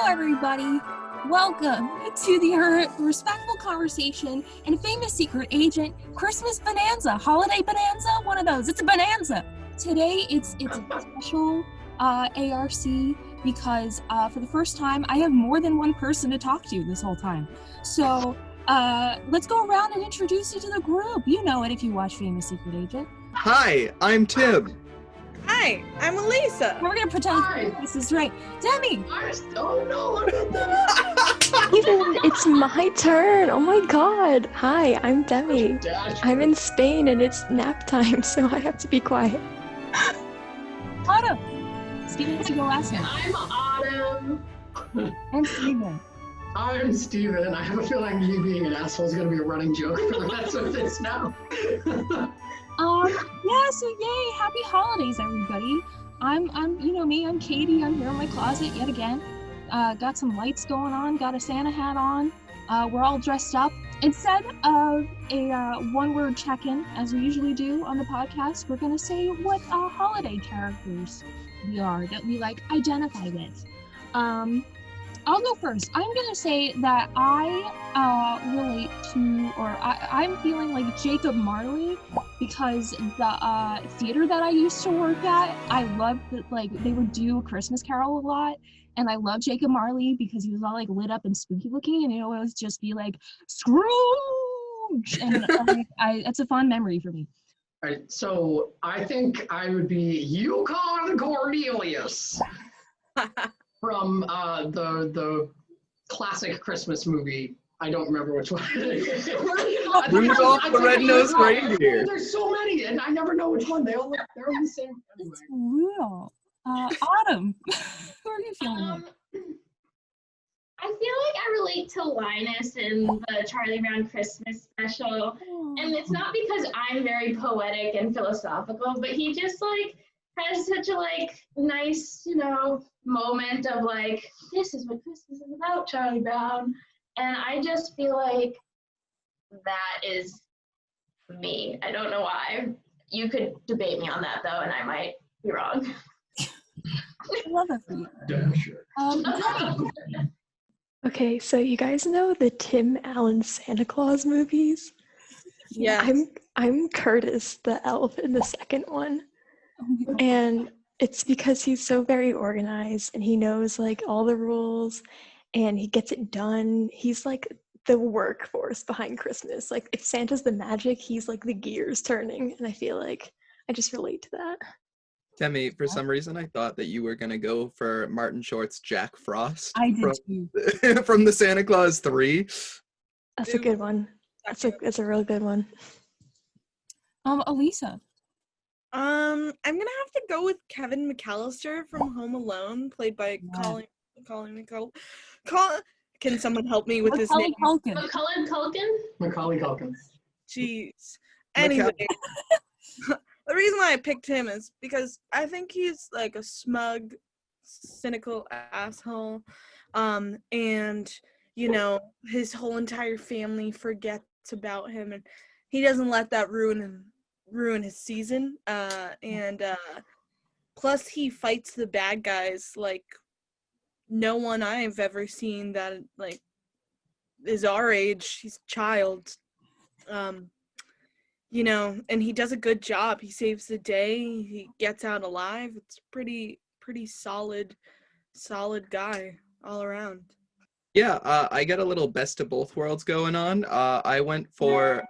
Hello, everybody. Welcome to the Respectful Conversation and Famous Secret Agent Christmas Bonanza, Holiday Bonanza, one of those. It's a bonanza. Today, it's a special ARC because for the first time, I have more than one person to talk to this whole time. So let's go around and introduce you to the group. You know it if you watch Famous Secret Agent. Hi, I'm Tim. Hi, I'm Elisa. We're going to pretend this is right. Demi! Oh no, look at that! Steven, it's my turn. Oh my god. Hi, I'm Demi. I'm in Spain and it's nap time, so I have to be quiet. Autumn! Steven, you go last now. I'm Autumn. And Steven. I'm Steven. I have a feeling me being an asshole is going to be a running joke for the rest of this now. Yeah, so yay, happy holidays, everybody. I'm you know me, I'm Katie. I'm here in my closet yet again. Got some lights going on, got a Santa hat on. We're all dressed up. Instead of a one-word check-in, as we usually do on the podcast, we're gonna say what holiday characters we are that we identify with. I'll go first. I'm gonna say that I relate to, or I'm feeling like Jacob Marley because the theater that I used to work at, I loved that they would do Christmas Carol a lot, and I love Jacob Marley because he was all lit up and spooky looking, and it would always just be Scrooge, and it's a fond memory for me. All right, so I think I would be Yukon Cornelius from the classic Christmas movie. I don't remember which one it is. Rudolph the Red-Nosed Reindeer. There's so many, and I never know which one. They're all the same. Anyway. It's Rudolph. Autumn, who are you feeling like? I feel like I relate to Linus in the Charlie Brown Christmas special. And it's not because I'm very poetic and philosophical, but he just has such a nice, moment of this is what Christmas is about, Charlie Brown. And I just feel like that is me. I don't know why. You could debate me on that though, and I might be wrong. I love that for you. Damn sure. Okay, so you guys know the Tim Allen Santa Claus movies? Yeah. I'm Curtis, the elf in the second one. Oh my God. And it's because he's so very organized and he knows all the rules and he gets it done. He's the workforce behind Christmas. If Santa's the magic, he's the gears turning, and I feel like I just relate to that. Demi, for some reason I thought that you were gonna go for Martin Short's Jack Frost. I did too. From the Santa Claus 3. That's a good one. That's a real good one. Elisa. I'm gonna have to go with Kevin McAllister from Home Alone, played by Colin McCall. Can someone help me with his name? Macaulay Culkin? Macaulay Culkin. Jeez. Anyway, the reason why I picked him is because I think he's a smug, cynical asshole, and his whole entire family forgets about him, and he doesn't let that ruin his season. And plus he fights the bad guys like no one I've ever seen that is our age. He's a child. And he does a good job. He saves the day. He gets out alive. It's pretty solid guy all around. Yeah, I got a little best of both worlds going on. I went for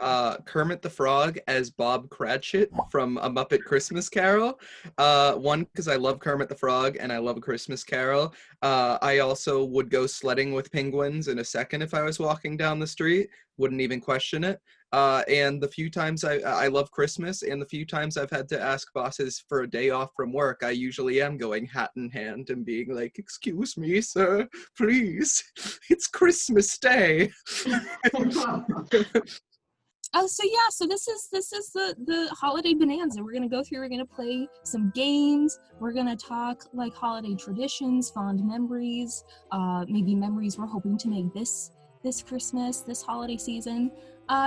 Kermit the Frog as Bob Cratchit from A Muppet Christmas Carol. One, because I love Kermit the Frog and I love A Christmas Carol. I also would go sledding with penguins in a second if I was walking down the street. Wouldn't even question it. And the few times I love Christmas, and the few times I've had to ask bosses for a day off from work, I usually am going hat in hand and being like, "Excuse me, sir, please, it's Christmas Day." So this is the holiday bonanza. We're gonna go through. We're gonna play some games. We're gonna talk holiday traditions, fond memories, maybe memories we're hoping to make this Christmas, this holiday season.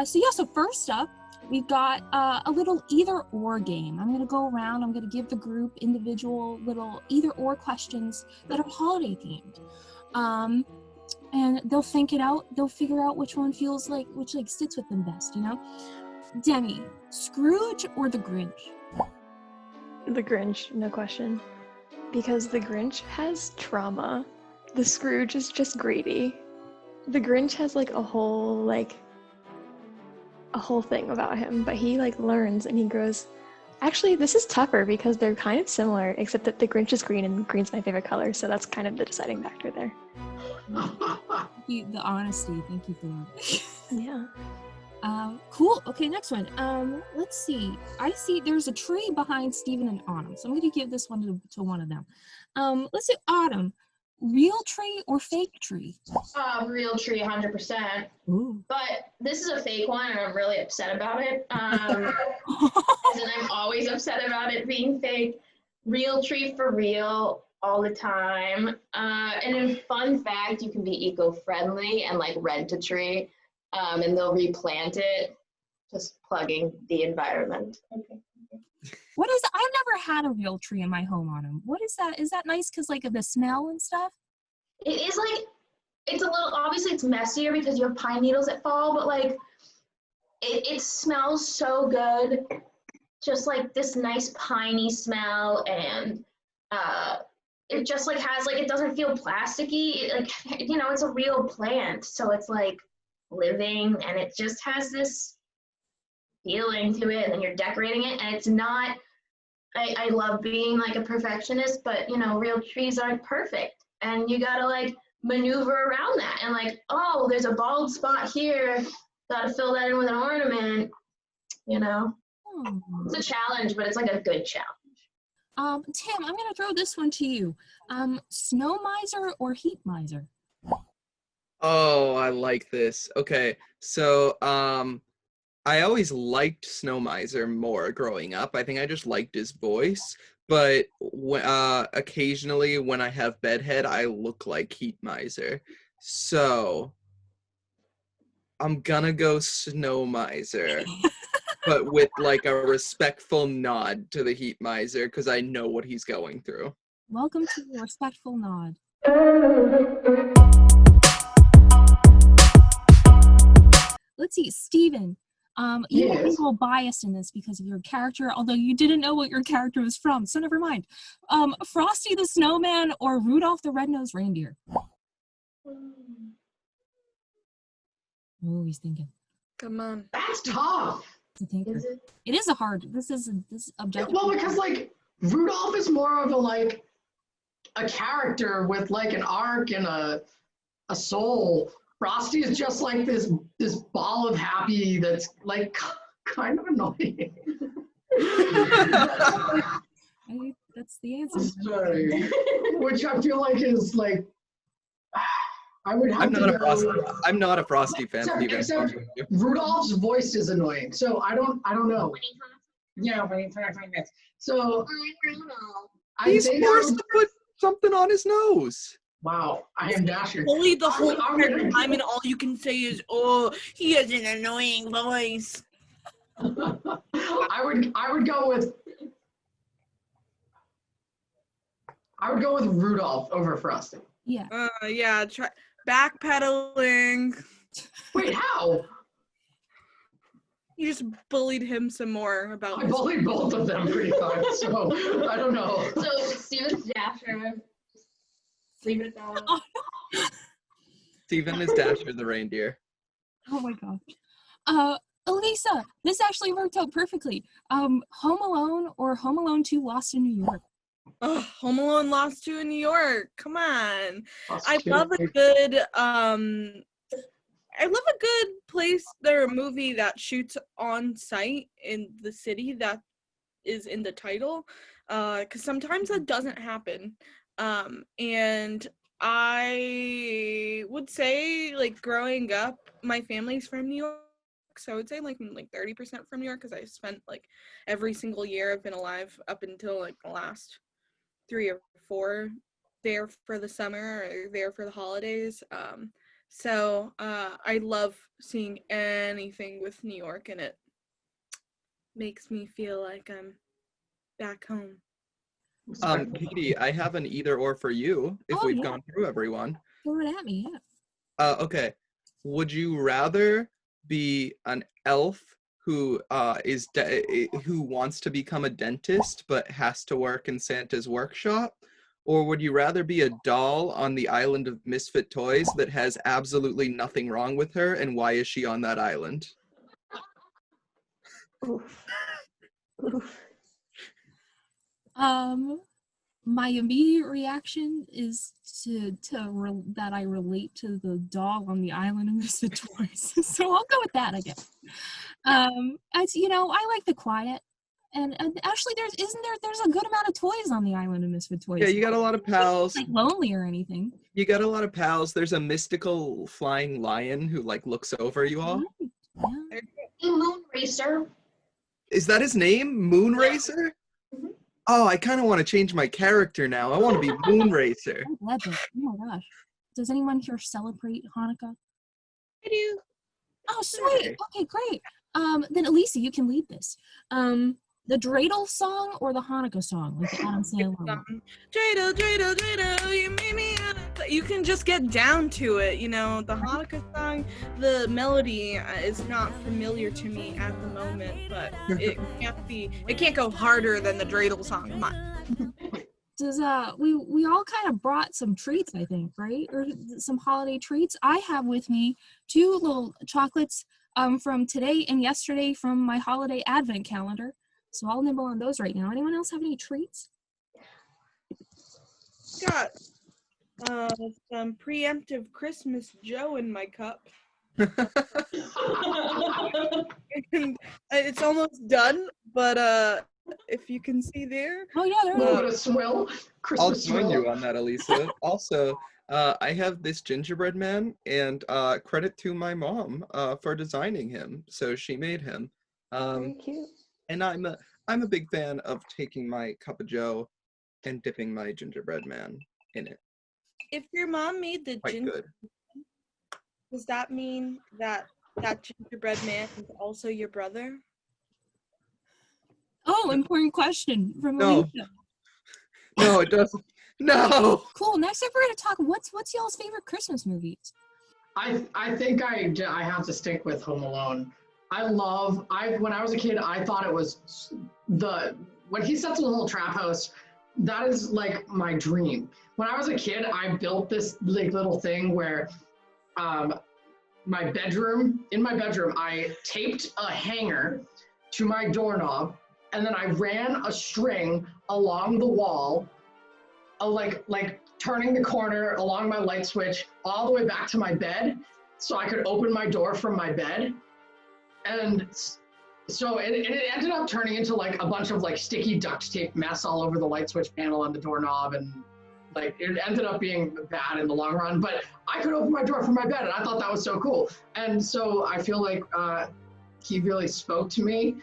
So first up, we've got a little either or game. I'm gonna go around. I'm gonna give the group individual little either or questions that are holiday themed. and they'll think it out. They'll figure out which one feels like which sits with them best. Demi, Scrooge or the Grinch? The Grinch, no question. Because the Grinch has trauma. The Scrooge is just greedy. The Grinch has a whole thing about him, but he learns and he grows. Actually, this is tougher because they're kind of similar, except that the Grinch is green and green's my favorite color, so that's kind of the deciding factor there. The honesty, thank you for that. Yeah. Cool. Okay, next one. Let's see. I see there's a tree behind Steven and Autumn, so I'm going to give this one to one of them. Let's see, Autumn. Real tree or fake tree? Real tree, 100%. Ooh. But this is a fake one, and I'm really upset about it. And I'm always upset about it being fake. Real tree for real all the time. And in fun fact, you can be eco-friendly and rent a tree, and they'll replant it. Just plugging the environment. Okay. What is? I've never had a real tree in my home, Autumn. What is that? Is that nice because of the smell and stuff? It is it's a little, obviously it's messier because you have pine needles that fall, but it smells so good. Just this nice piney smell, and it just has it doesn't feel plasticky. It's a real plant, so it's living, and it just has this feeling to it, and then you're decorating it, and it's not, I love being a perfectionist, but real trees aren't perfect, and you gotta maneuver around that, and oh, there's a bald spot here, gotta fill that in with an ornament. It's a challenge, but it's a good challenge. Tim, I'm gonna throw this one to you. Snow miser or heat miser? Oh, I like this. Okay, so I always liked Snow Miser more growing up. I think I just liked his voice. But occasionally when I have bedhead, I look like Heat Miser. So I'm gonna go Snow Miser, but with a respectful nod to the Heat Miser because I know what he's going through. Welcome to a respectful nod. Let's see, Steven. You might be a little biased in this because of your character, although you didn't know what your character was from, so never mind. Frosty the Snowman or Rudolph the Red-Nosed Reindeer? Oh, he's thinking. Come on. That's tough. Is it? It is a hard. This is objective. Well, because Rudolph is more of a character with an arc and a soul. Frosty is just this ball of happy that's kind of annoying. That's the answer. Sorry. Which I feel is I would have I'm not a Frosty fan. Except Rudolph's voice is annoying, so I don't know. Yeah, when he talks like this. So he's forced to put something on his nose. Wow, I am Dasher. Only the whole time, and all you can say is, "Oh, he has an annoying voice." I would go with Rudolph over Frosty. Yeah. Yeah. Try backpedaling. Wait, how? You just bullied him some more about. I bullied both of them pretty hard, so I don't know. So Steven's Dasher. Leave it at that. Steven is Dasher the reindeer. Oh my gosh. Elisa, this actually worked out perfectly. Home Alone or Home Alone 2 Lost in New York? Oh, Home Alone Lost 2 in New York. Come on. I love a good place or movie that shoots on site in the city that is in the title. Because sometimes that doesn't happen. And I would say growing up, my family's from New York, so I would say 30% from New York because I spent every single year I've been alive up until the last 3 or 4 there for the summer or there for the holidays. So I love seeing anything with New York, and it makes me feel like I'm back home. Katie, I have an either or for you if we've gone through everyone. throw it at me, yeah. Okay. Would you rather be an elf who who wants to become a dentist but has to work in Santa's workshop? Or would you rather be a doll on the island of misfit toys that has absolutely nothing wrong with her, and why is she on that island? Oof. Oof. My immediate reaction is that I relate to the doll on the island of misfit toys. So I'll go with that, I guess. As you know, I like the quiet. And actually, there's a good amount of toys on the island of misfit toys. Yeah, you got a lot of pals. Like lonely or anything. You got a lot of pals. There's a mystical flying lion who like looks over you all. Yeah. Moon Racer. Is that his name? Moonracer? Mhm. Oh, I kind of want to change my character now. I want to be Moonracer. Legend. Oh my gosh. Does anyone here celebrate Hanukkah? I do. Oh, sweet. Okay, great. Then Elisa, you can lead this. The dreidel song or the Hanukkah song, like the Adam Sandler one? Dreidel, dreidel, dreidel, you made me out of... You can just get down to it, you know. The Hanukkah song, the melody is not familiar to me at the moment, but it can't go harder than the dreidel song. Come on. Does we all kind of brought some treats, I think, right? Or some holiday treats. I have with me 2 little chocolates from today and yesterday from my holiday advent calendar. So I'll nibble on those right now. Anyone else have any treats? Got some preemptive Christmas Joe in my cup. And it's almost done, but if you can see there. Oh yeah, there A little bit of swill. I'll Christmas join swill. you on that, Elisa. Also, I have this gingerbread man, and credit to my mom for designing him. So she made him. Very cute. And I'm a big fan of taking my cup of joe and dipping my gingerbread man in it. If your mom made the Quite good. does that mean that gingerbread man is also your brother? Oh, important question from No. Alicia. No, it doesn't. No. Cool. Next up, we're gonna talk. What's y'all's favorite Christmas movies? I think I have to stick with Home Alone. When I was a kid, I thought it was when he sets the little trap house, that is like my dream. When I was a kid, I built this like little thing where in my bedroom, I taped a hanger to my doorknob, and then I ran a string along the wall, like turning the corner along my light switch all the way back to my bed, so I could open my door from my bed. And so it ended up turning into like a bunch of like sticky duct tape mess all over the light switch panel and the doorknob, and like it ended up being bad in the long run, but I could open my door from my bed, and I thought that was so cool. And so I feel like he really spoke to me,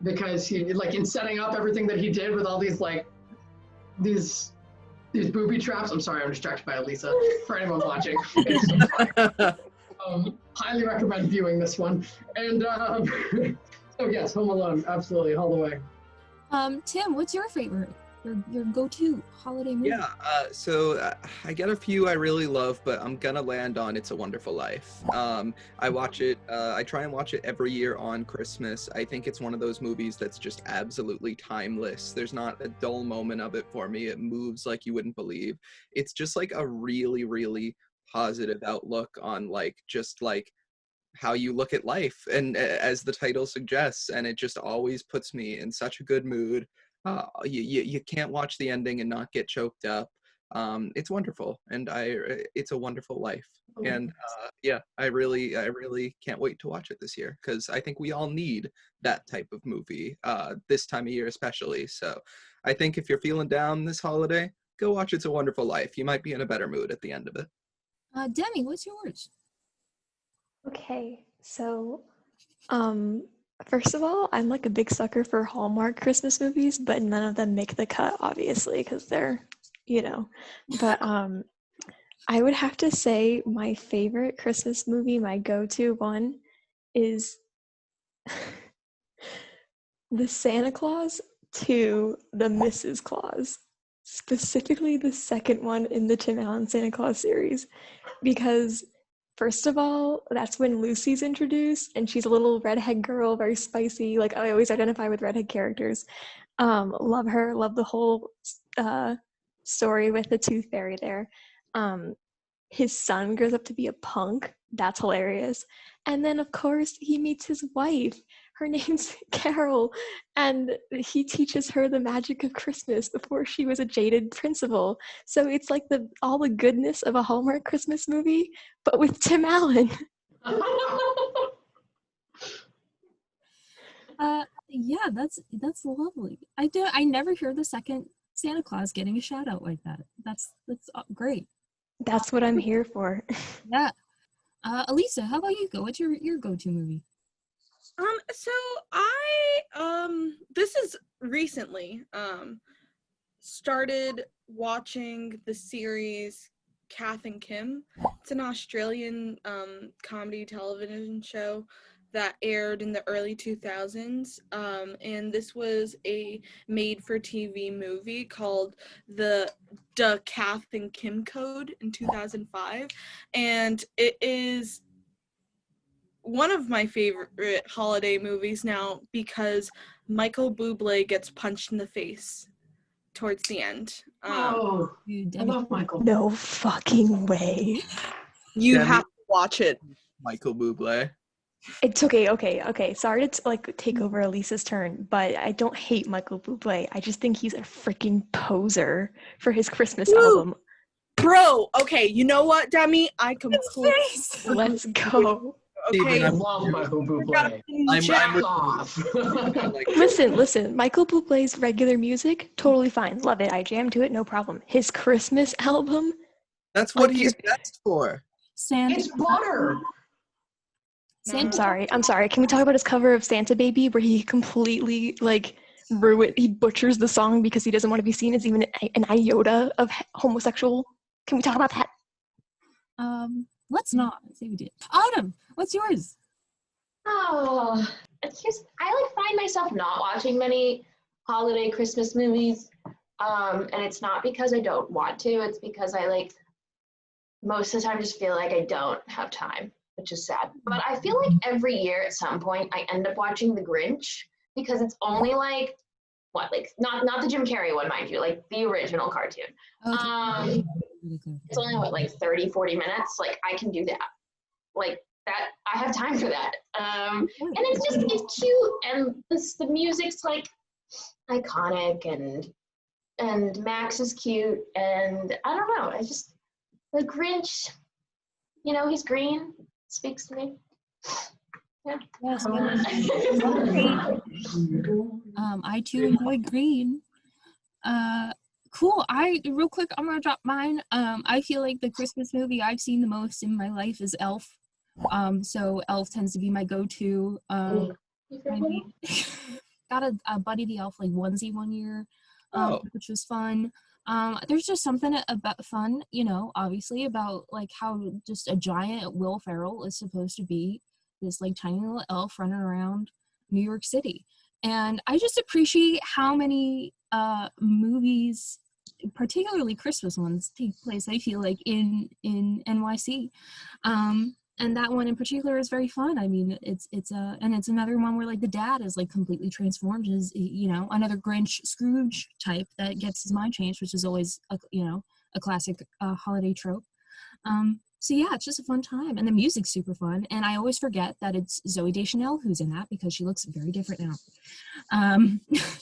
because he, like, in setting up everything that he did with all these like these booby traps. I'm sorry, I'm distracted by Elisa. For anyone watching, highly recommend viewing this one. And so yes, Home Alone, absolutely, all the way. Tim, what's your favorite? Your go-to holiday movie? Yeah, so I got a few I really love, but I'm gonna land on It's a Wonderful Life. I watch it, I try and watch it every year on Christmas. I think it's one of those movies that's just absolutely timeless. There's not a dull moment of it for me. It moves like you wouldn't believe. It's just like a really, really positive outlook on like just like how you look at life, and as the title suggests, and it just always puts me in such a good mood. You can't watch the ending and not get choked up. It's wonderful, and it's a wonderful life. And yeah, I really can't wait to watch it this year, because I think we all need that type of movie this time of year especially. So I think if you're feeling down this holiday, go watch It's a Wonderful Life. You might be in a better mood at the end of it. Demi, what's yours? Okay, so first of all, I'm like a big sucker for Hallmark Christmas movies, but none of them make the cut, obviously, because they're, But I would have to say my favorite Christmas movie, my go-to one, is the Santa Claus to the Mrs. Claus. specifically the second one in the Tim Allen Santa Claus series, because first of all, that's when Lucy's introduced, and she's a little redhead girl, very spicy. Like, I always identify with redhead characters. Love her, love the whole story with the Tooth Fairy there. His son grows up to be a punk. That's hilarious. And then, of course, he meets his wife. Her name's Carol, and he teaches her the magic of Christmas before she was a jaded principal. So it's like all the goodness of a Hallmark Christmas movie, but with Tim Allen. Yeah, that's lovely. I never hear the second Santa Claus getting a shout out like that. That's great. That's what I'm here for. Yeah. Elisa, how about you go? What's your go-to movie? So I this is recently started watching the series Kath and Kim. It's an Australian comedy television show that aired in the early 2000s, and this was a made-for-TV movie called the Kath and Kim Code in 2005, and it is one of my favorite holiday movies now because Michael Bublé gets punched in the face towards the end. Oh, Dude, I love Michael. No fucking way. You Demi- have to watch it. Michael Bublé. It's okay. Sorry to take over Elisa's turn, but I don't hate Michael Bublé. I just think he's a freaking poser for his Christmas album. Bro, okay, you know what, Demi? I completely... Let's go. Okay, I love Michael Bublé. I'm Off. like, Listen. Michael Bublé's regular music, totally fine. Love it. I jam to it, no problem. His Christmas album, that's what Like, he's best for. Santa. It's butter. I'm sorry. Can we talk about his cover of Santa Baby where he completely he butchers the song because he doesn't want to be seen as even an iota of homosexual? Can we talk about that? Let's not say we did. Autumn, what's yours? Oh, it's just I find myself not watching many holiday Christmas movies. And it's not because I don't want to, it's because I most of the time just feel like I don't have time, which is sad. But I feel like every year at some point I end up watching The Grinch because it's only not the Jim Carrey one, mind you, the original cartoon. Okay. It's only 30, 40 minutes. I can do that. That I have time for that. And it's cute, and the music's iconic, and Max is cute, and I don't know. The Grinch, he's green, speaks to me. Yeah. Yes. I too enjoy green. Cool. Real quick, I'm gonna drop mine. I feel like the Christmas movie I've seen the most in my life is Elf. So Elf tends to be my go-to. Got a Buddy the Elf onesie one year, which was fun. There's just something about fun, obviously about how just a giant Will Ferrell is supposed to be this tiny little elf running around New York City. And I just appreciate how many movies, particularly Christmas ones, take place, I feel in NYC. And that one in particular is very fun. I mean, it's another one where the dad is completely transformed as another Grinch Scrooge type that gets his mind changed, which is always a classic holiday trope. So yeah, it's just a fun time, and the music's super fun. And I always forget that it's Zooey Deschanel who's in that because she looks very different now.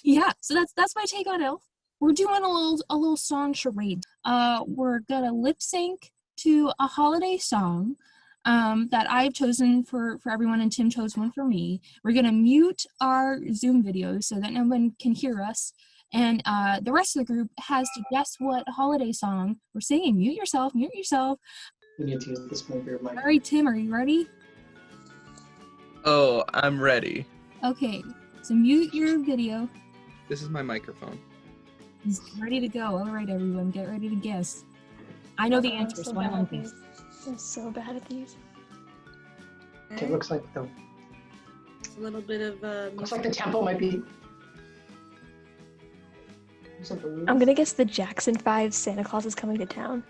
Yeah, so that's my take on Elf. We're doing a little song charade. We're gonna lip sync to a holiday song that I've chosen for everyone, and Tim chose one for me. We're gonna mute our Zoom videos so that no one can hear us. And the rest of the group has to guess what holiday song we're singing. Mute yourself. We need to use this movie or mic. All right, Tim, are you ready? Oh, I'm ready. Okay, so mute your video. This is my microphone. He's ready to go. All right, everyone, get ready to guess. I know the answer, so I won't guess. I'm so bad at these. Okay, looks like a little bit of the tempo might be. I'm gonna guess the Jackson 5 Santa Claus is coming to town.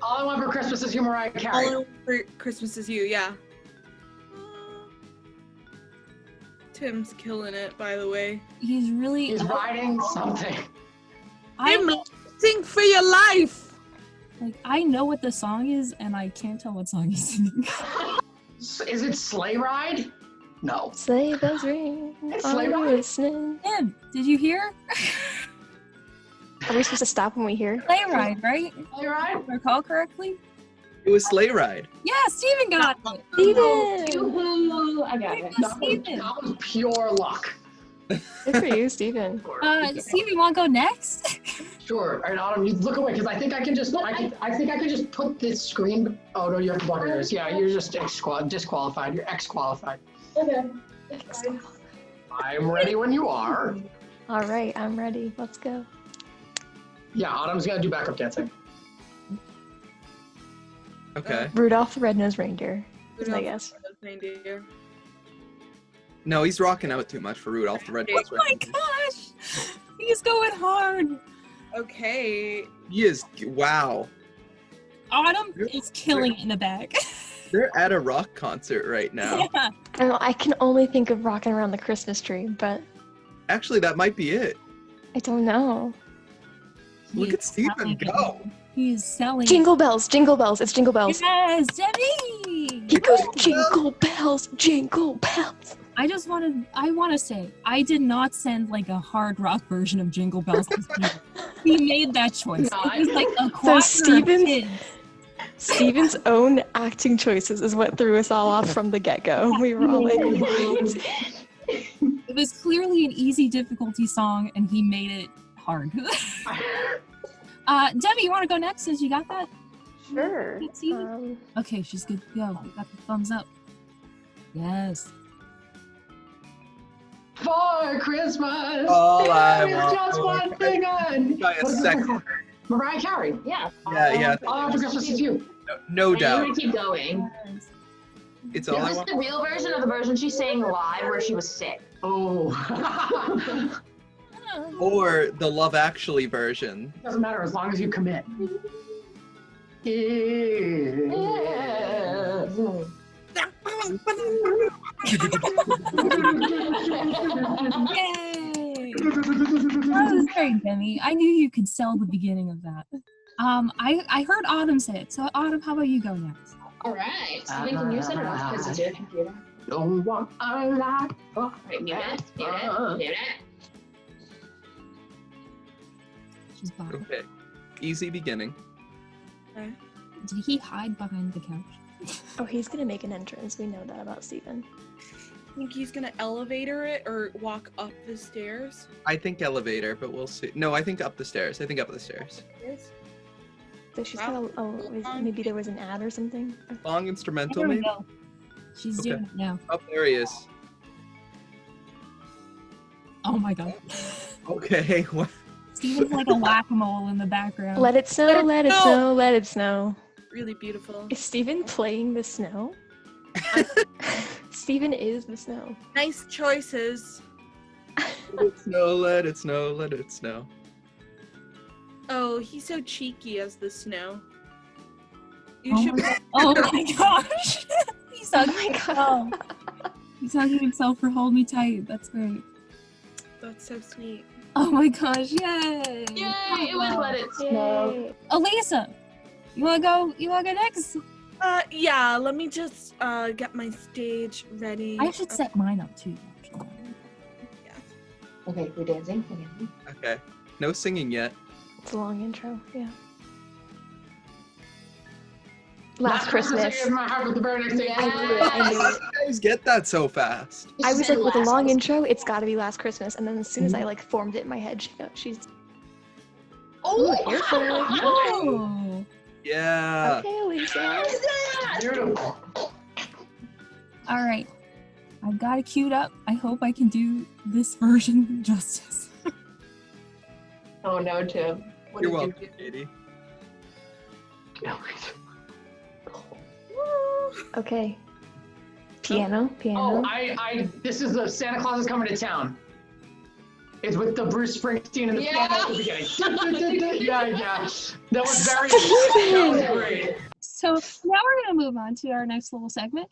All I Want for Christmas is You, Mariah Carey. All for Christmas is You, yeah. Tim's killing it, by the way. He's really. He's riding something. Tim, sing for your life! Like, I know what the song is, and I can't tell what song he's singing. Is it Sleigh Ride? No. Sleigh bells ring. It's Are Sleigh you Ride. listening? Tim, did you hear? Are we supposed to stop when we hear? Sleigh Ride, right? Sleigh Ride? If I recall correctly? It was Sleigh Ride. Yeah, Steven got it. Steven! Yoo-hoo, I got it. That was pure luck. Good for you, Steven. Steven, you want to go next? Sure. All right, Autumn, you look away because I think I can just. I think I can just put this screen. Oh no, you have to block yours. Yeah, you're just disqualified. You're ex-qualified. Okay. I'm ready when you are. All right, I'm ready. Let's go. Yeah, Autumn's gonna do backup dancing. Okay. Rudolph the Red-Nosed Reindeer, is my Rudolph guess. the Reindeer. No, he's rocking out too much for Rudolph the Red-Nosed Oh my Reindeer. gosh! He's going hard. Okay. He is. Wow. Autumn is killing it in the back. They're at a rock concert right now. Yeah. I don't know, I can only think of Rocking Around the Christmas Tree, but Actually, that might be it. I don't know. Look at Steven go. He's selling. Jingle bells, jingle bells, it's jingle bells. Yes, Debbie! He goes, jingle bells, jingle bells. I want to say, I did not send like a hard rock version of Jingle Bells to Steven. He made that choice. It was like a choir of Steven- kids. Steven's own acting choices is what threw us all off from the get-go. We were all like, what? It was clearly an easy difficulty song, and he made it hard. Debbie, you want to go next since you got that? Sure. Steven? Okay, she's good to go. Got the thumbs up. Yes. For Christmas, All I there is want just for one thing on. By a second. Mariah Carey. Yeah. Yeah. All I Want for Christmas is You. No I'm doubt. gonna keep going. It's all Is I this want. the real version or the version she sang live where she was sick? Oh. Or the Love Actually version. Doesn't matter as long as you commit. Yeah. Yay! That was great, Demi. I knew you could sell the beginning of that. I heard Autumn say it. So Autumn, how about you go next? All right. Steven, can you set it off because it's your computer? Don't want a lot. Right, mute it. Mute it. She's bottom. Okay. Easy beginning. Did he hide behind the couch? Oh, he's gonna make an entrance. We know that about Steven. I think he's gonna elevator it or walk up the stairs. I think elevator, but we'll see. No, I think up the stairs. I think up the stairs. So she's got maybe there was an ad or something. Long instrumental, There we maybe? go. She's Okay. doing it now. Oh, there he is. Oh my god. Okay. What? Steven's like a whack-a-mole in the background. Let it snow, let it snow, let it snow. Really beautiful. Is Steven playing the snow? Steven is the snow. Nice choices. Let it snow, let it snow, let it snow. Oh, he's so cheeky as the snow. You Oh should. my, oh my gosh. He's Oh hugging my himself. He's hugging himself for Hold Me Tight. That's great. That's so sweet. Oh my gosh, yay! Yay! It was Let It Snow. Yay. Elisa, you wanna go next? Yeah, let me just get my stage ready. I should set mine up too. Actually. Okay, we're dancing. Okay. No singing yet. It's a long intro, yeah. Last Christmas. Is my heart with the very next day. I knew it. How do you guys get that so fast? I was like, with a long intro, it's gotta be Last Christmas. And then as soon as I like formed it in my head, she's Oh, here for it. Oh. Yeah. Okay, Lisa. Beautiful. All right. I've got it queued up. I hope I can do this version justice. Oh no, Tim. What You're did welcome, you do? Katie. Okay. Piano. Oh, this is the Santa Claus is Coming to Town. It's with the Bruce Springsteen and the piano at the beginning. Yeah. That was great. So now we're gonna move on to our next little segment,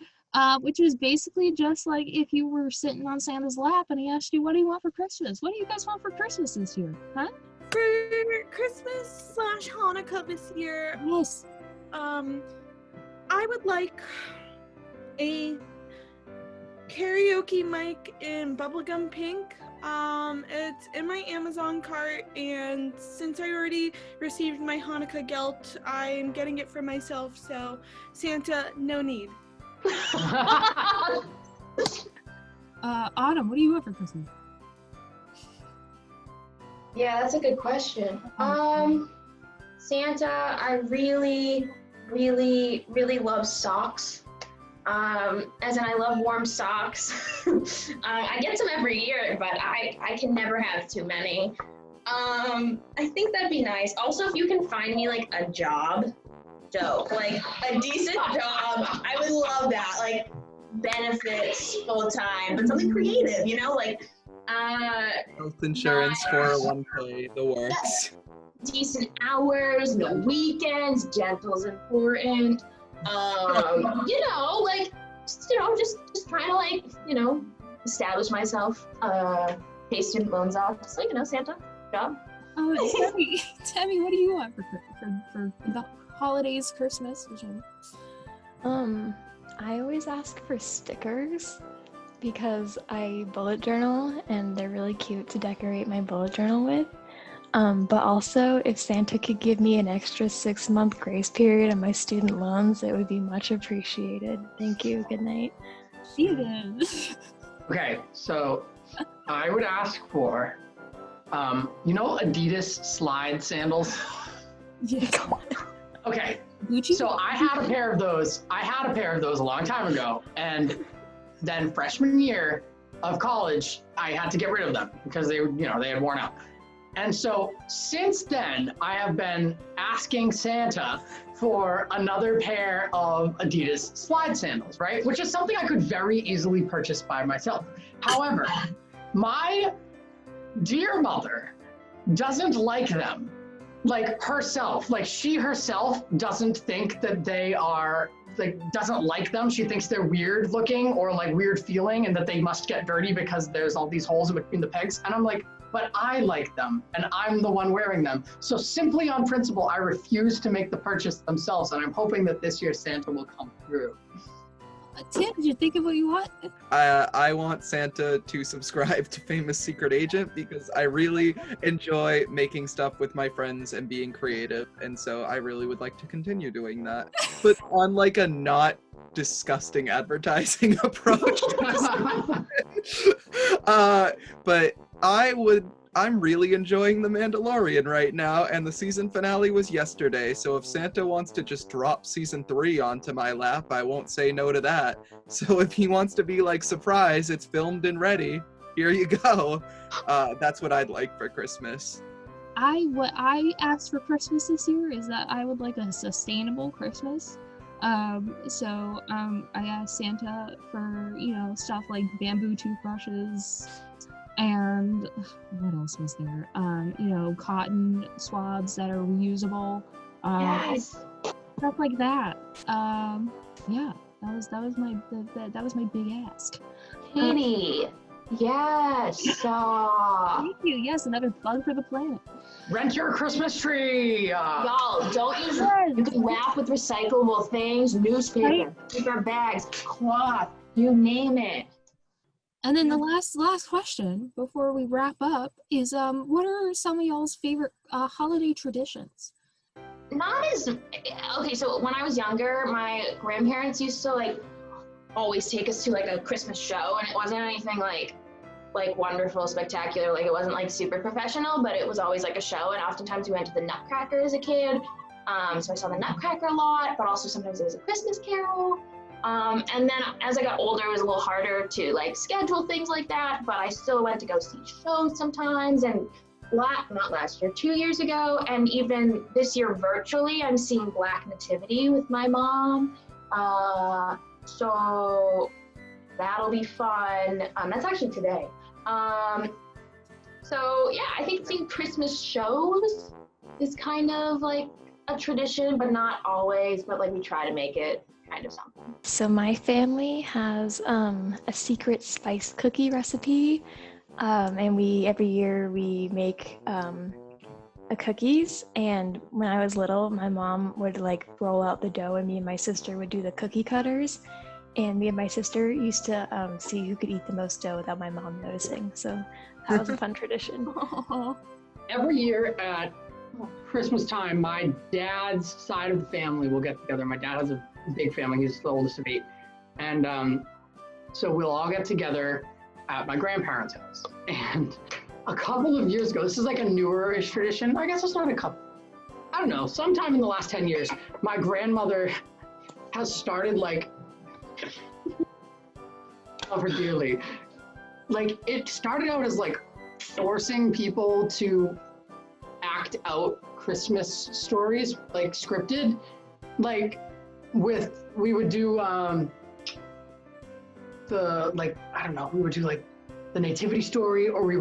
which is basically just like if you were sitting on Santa's lap and he asked you, "What do you want for Christmas? What do you guys want for Christmas this year?" Huh? For Christmas/Hanukkah this year, Yes. I would like a karaoke mic in bubblegum pink. It's in my Amazon cart, and since I already received my Hanukkah gelt, I'm getting it for myself, so Santa, no need. Autumn, what do you want for Christmas? Yeah, that's a good question. Santa, I really love socks. As in I love warm socks. I get some every year, but I can never have too many. I think that'd be nice. Also, if you can find me like a job, dope. Like a decent job, I would love that. Like benefits full time, but something creative, you know, like Health insurance, 401k, the works. decent hours, no weekends, gentle's important. You know, like just trying to like, you know, establish myself, pay student loans off. So, you know, Santa, job. Tammy, what do you want for the holidays, Christmas, whichever? I always ask for stickers because I bullet journal and they're really cute to decorate my bullet journal with. But also, if Santa could give me an extra 6-month grace period on my student loans, it would be much appreciated. Thank you. Good night. See you then. Okay, so I would ask for, you know, Adidas slide sandals. Yeah. Okay, Gucci? so I had a pair of those. A long time ago, and then freshman year of college, I had to get rid of them because they had worn out. And so since then, I have been asking Santa for another pair of Adidas slide sandals, right? Which is something I could very easily purchase by myself. However, my dear mother doesn't like them. Like herself, like she herself doesn't think that they are, like, doesn't like them. She thinks they're weird looking or like weird feeling and that they must get dirty because there's all these holes in between the pegs. And I'm like, but I like them and I'm the one wearing them. So simply on principle, I refuse to make the purchase themselves. And I'm hoping that this year Santa will come through. Tim, did you think of what you want? I want Santa to subscribe to Famous Secret Agent because I really enjoy making stuff with my friends and being creative. And so I really would like to continue doing that. But on like a not disgusting advertising approach. But I'm really enjoying The Mandalorian right now, and the season finale was yesterday, so if Santa wants to just drop season 3 onto my lap, I won't say no to that. So if he wants to be like, surprise, it's filmed and ready, here you go. That's what I'd like for Christmas. What I asked for Christmas this year is that I would like a sustainable Christmas. So I asked Santa for, you know, stuff like bamboo toothbrushes, and what else was there? You know, cotton swabs that are reusable. Yes. Stuff like that. Yeah, that was my big ask. Kitty. Yes. Thank you. Yes, another plug for the planet. Rent your Christmas tree. Y'all, don't use you can wrap with recyclable things, newspaper, paper bags, cloth, you name it. And then the last question before we wrap up is what are some of y'all's favorite holiday traditions? Not as okay, so when I was younger, my grandparents used to like always take us to like a Christmas show, and it wasn't anything like wonderful, spectacular, like it wasn't like super professional, but it was always like a show, and oftentimes we went to the Nutcracker as a kid. So I saw the Nutcracker a lot, but also sometimes it was a Christmas Carol. And then as I got older, it was a little harder to like schedule things like that, but I still went to go see shows sometimes, and not last year, 2 years ago, and even this year virtually, I'm seeing Black Nativity with my mom. So that'll be fun. That's actually today. So yeah, I think seeing Christmas shows is kind of like a tradition, but not always. But like we try to make it kind of something. So my family has a secret spice cookie recipe, and every year we make cookies. And when I was little, my mom would like roll out the dough, and me and my sister would do the cookie cutters. And me and my sister used to see who could eat the most dough without my mom noticing. So that was a fun tradition. Every year at Christmas time, my dad's side of the family will get together. My dad has a big family. He's the oldest of 8. And so we'll all get together at my grandparents' house. And a couple of years ago, this is like a newer-ish tradition. I guess it's not a couple. I don't know. Sometime in the last 10 years, my grandmother has started like, love her dearly. Like it started out as like forcing people to act out Christmas stories, like scripted, like we would do we would do like the nativity story, or we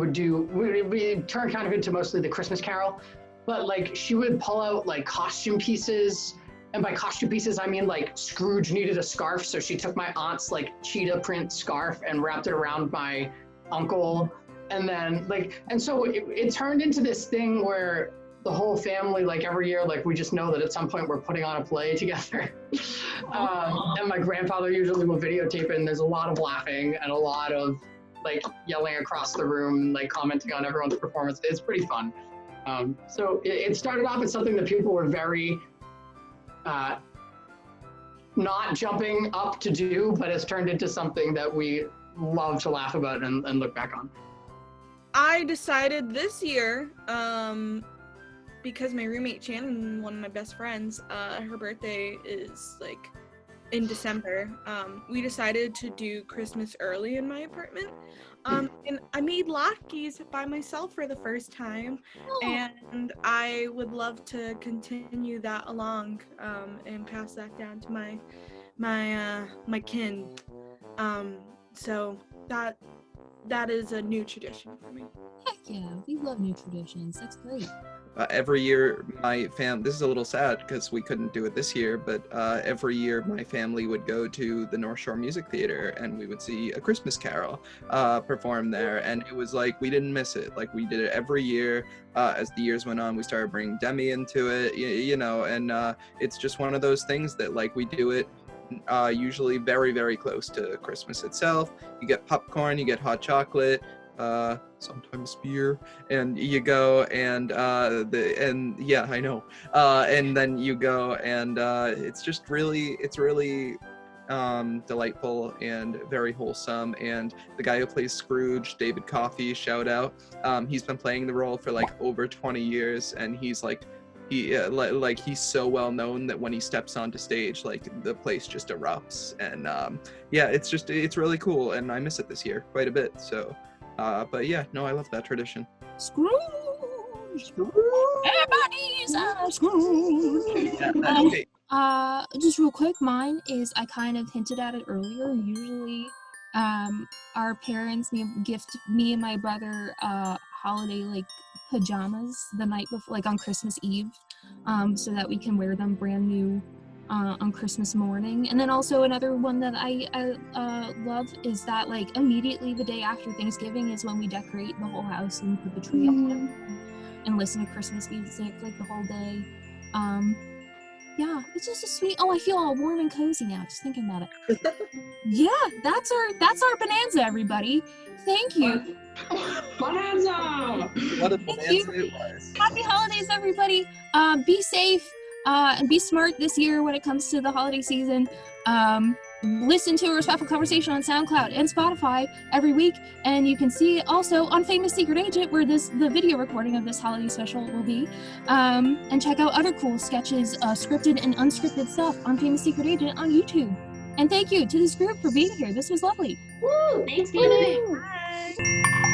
turn kind of into mostly the Christmas Carol, but like she would pull out like costume pieces, and by costume pieces I mean like Scrooge needed a scarf, so she took my aunt's like cheetah print scarf and wrapped it around my uncle, and then and so it turned into this thing where the whole family, like every year, like we just know that at some point we're putting on a play together. And my grandfather usually will videotape it, and there's a lot of laughing and a lot of like yelling across the room, like commenting on everyone's performance. It's pretty fun. So it started off as something that people were very not jumping up to do, but it's turned into something that we love to laugh about and look back on. I decided this year, because my roommate Shannon, one of my best friends, her birthday is like in December, we decided to do Christmas early in my apartment. And I made latkes by myself for the first time, and I would love to continue that along and pass that down to my kin. So that is a new tradition for me. Heck yeah, we love new traditions. That's great. Every year, my family, this is a little sad because we couldn't do it this year, but every year my family would go to the North Shore Music Theater and we would see A Christmas Carol perform there. And it was like, we didn't miss it. Like we did it every year. As the years went on, we started bringing Demi into it, and it's just one of those things that like we do it usually very, very close to Christmas itself. You get popcorn, you get hot chocolate, sometimes beer, and you go and I know, and then you go and it's really delightful and very wholesome. And the guy who plays Scrooge, David Coffey, shout out, he's been playing the role for like over 20 years, and he's like he's so well known that when he steps onto stage, like the place just erupts. And it's really cool, and I miss it this year quite a bit. So but yeah, no, I love that tradition. Scrooge! Everybody's a Scrooge! Yeah, Just real quick, mine is, I kind of hinted at it earlier. Usually, our parents gift me and my brother holiday like pajamas the night before, like on Christmas Eve, so that we can wear them brand new on Christmas morning. And then also another one that I love is that like immediately the day after Thanksgiving is when we decorate the whole house and put the tree up and listen to Christmas music like the whole day. Yeah, it's just a sweet. Oh, I feel all warm and cozy now just thinking about it. Yeah, that's our bonanza, everybody. Thank you. Bonanza! What a bonanza it was. Happy holidays, everybody. Be safe and be smart this year when it comes to the holiday season. Listen to A Respectful Conversation on SoundCloud and Spotify every week, and you can see it also on Famous Secret Agent, where the video recording of this holiday special will be. And check out other cool sketches, scripted and unscripted stuff on Famous Secret Agent on YouTube. And thank you to this group for being here. This was lovely. Woo! Thanks, Katie. Bye.